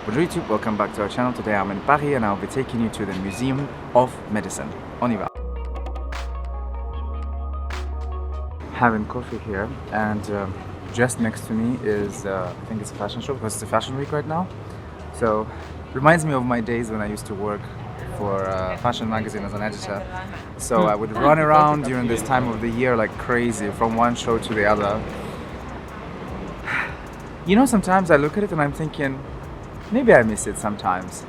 Bonjour YouTube, welcome back to our channel. Today I'm in Paris and I'll be taking you to the Museum of Medicine. On y va. Having coffee here and just next to me is, I think it's a fashion show because it's a fashion week right now. So, reminds me of my days when I used to work for a fashion magazine as an editor. So I would run around during this time of the year like crazy from one show to the other. You know, sometimes I look at it and I'm thinking, maybe I miss it sometimes.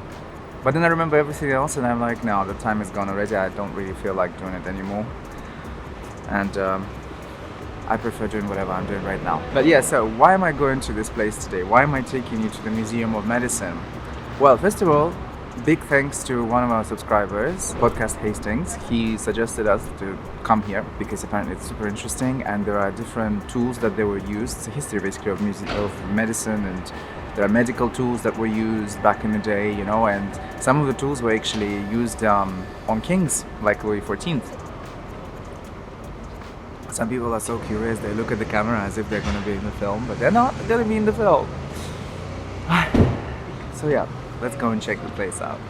But then I remember everything else and I'm like, no, the time is gone already. I don't really feel like doing it anymore. And I prefer doing whatever I'm doing right now. But yeah, so why am I going to this place today? Why am I taking you to the Museum of Medicine? Well, first of all, big thanks to one of our subscribers, Podcast Hastings. He suggested us to come here because apparently it's super interesting and there are different tools that they were used. It's a history basically of medicine, and there are medical tools that were used back in the day, you know, and some of the tools were actually used on kings like Louis XIV. Some people are so curious, they look at the camera as if they're going to be in the film, but they're not going to be in the film. So yeah, let's go and check the place out.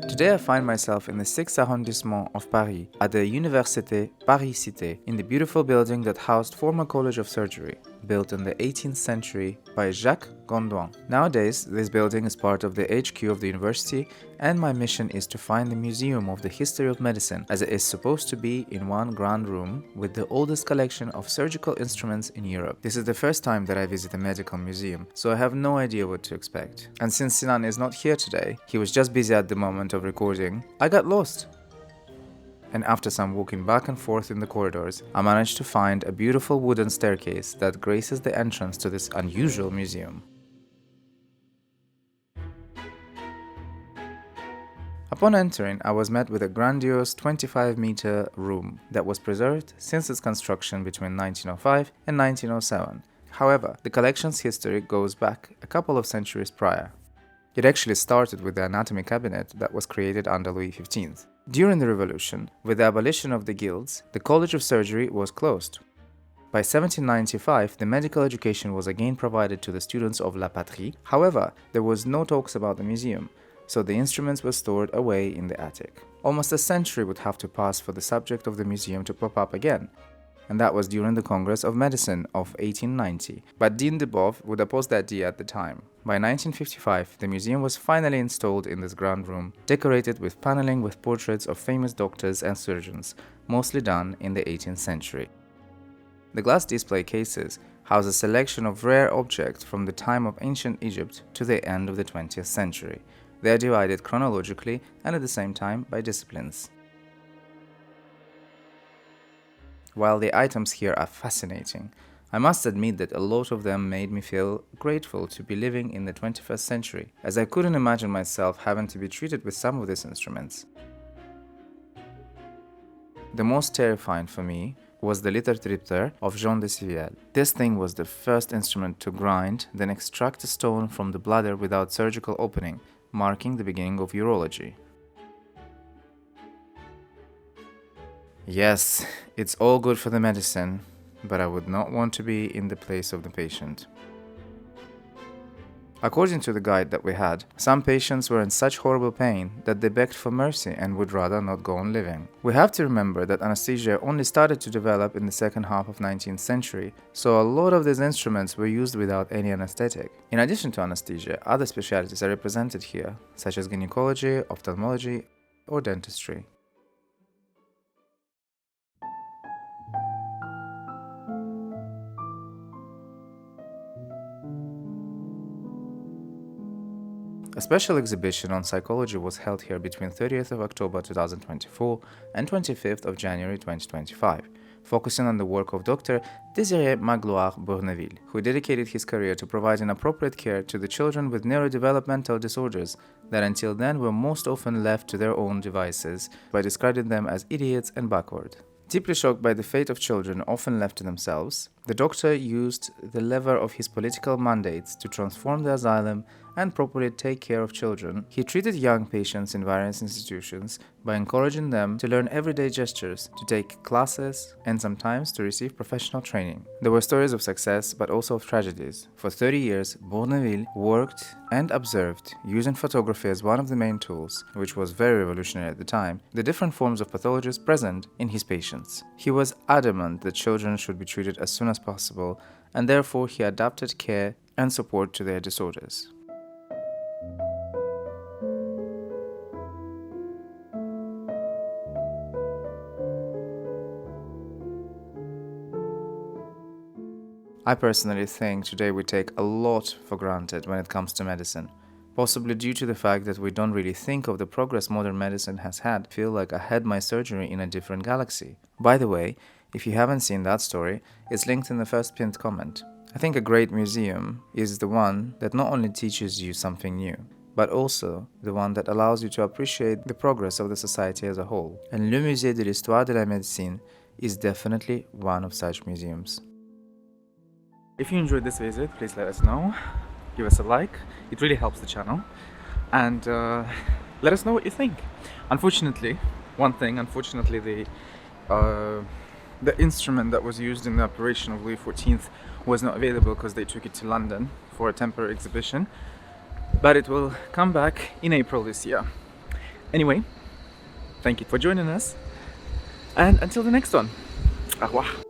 Today I find myself in the 6th arrondissement of Paris, at the Université, Cité, in the beautiful building that housed former College of Surgery, built in the 18th century by Jacques Gondouin. Nowadays, this building is part of the HQ of the university, and my mission is to find the Museum of the History of Medicine, as it is supposed to be in one grand room with the oldest collection of surgical instruments in Europe. This is the first time that I visit a medical museum, so I have no idea what to expect. And since Sinan is not here today, he was just busy at the moment of recording, I got lost. And after some walking back and forth in the corridors, I managed to find a beautiful wooden staircase that graces the entrance to this unusual museum. Upon entering, I was met with a grandiose 25-meter room that was preserved since its construction between 1905 and 1907. However, the collection's history goes back a couple of centuries prior. It actually started with the anatomy cabinet that was created under Louis XV. During the Revolution, with the abolition of the guilds, the College of Surgery was closed. By 1795, the medical education was again provided to the students of La Patrie. However, there was no talks about the museum, so the instruments were stored away in the attic. Almost a century would have to pass for the subject of the museum to pop up again, and that was during the Congress of Medicine of 1890. But Dean Debove would oppose the idea at the time. By 1955, the museum was finally installed in this grand room, decorated with paneling with portraits of famous doctors and surgeons, mostly done in the 18th century. The glass display cases house a selection of rare objects from the time of ancient Egypt to the end of the 20th century. They are divided chronologically and at the same time by disciplines. While the items here are fascinating, I must admit that a lot of them made me feel grateful to be living in the 21st century, as I couldn't imagine myself having to be treated with some of these instruments. The most terrifying for me was the lithotripter of Jean de Civielle. This thing was the first instrument to grind, then extract a stone from the bladder without surgical opening, marking the beginning of urology. Yes, it's all good for the medicine, but I would not want to be in the place of the patient. According to the guide that we had, some patients were in such horrible pain that they begged for mercy and would rather not go on living. We have to remember that anesthesia only started to develop in the second half of 19th century, so a lot of these instruments were used without any anesthetic. In addition to anesthesia, other specialties are represented here, such as gynecology, ophthalmology, or dentistry. A special exhibition on psychology was held here between 30th of October 2024 and 25th of January 2025, focusing on the work of Dr. Désiré-Magloire Bourneville, who dedicated his career to providing appropriate care to the children with neurodevelopmental disorders that until then were most often left to their own devices by describing them as idiots and backward. Deeply shocked by the fate of children often left to themselves, The doctor used the lever of his political mandates to transform the asylum and properly take care of children. He treated young patients in various institutions by encouraging them to learn everyday gestures, to take classes, and sometimes to receive professional training. There were stories of success, but also of tragedies. For 30 years, Bourneville worked and observed, using photography as one of the main tools, which was very revolutionary at the time, the different forms of pathologies present in his patients. He was adamant that children should be treated as soon as possible, and therefore he adapted care and support to their disorders. I personally think today we take a lot for granted when it comes to medicine, possibly due to the fact that we don't really think of the progress modern medicine has had. I feel like I had my surgery in a different galaxy. By the way, if you haven't seen that story, it's linked in the first pinned comment. I think a great museum is the one that not only teaches you something new, but also the one that allows you to appreciate the progress of the society as a whole. And le Musée de l'Histoire de la Médecine is definitely one of such museums. If you enjoyed this visit, please let us know. Give us a like, it really helps the channel. And let us know what you think. Unfortunately, the instrument that was used in the operation of Louis XIV was not available because they took it to London for a temporary exhibition. But it will come back in April this year. Anyway, thank you for joining us. And until the next one. Au revoir.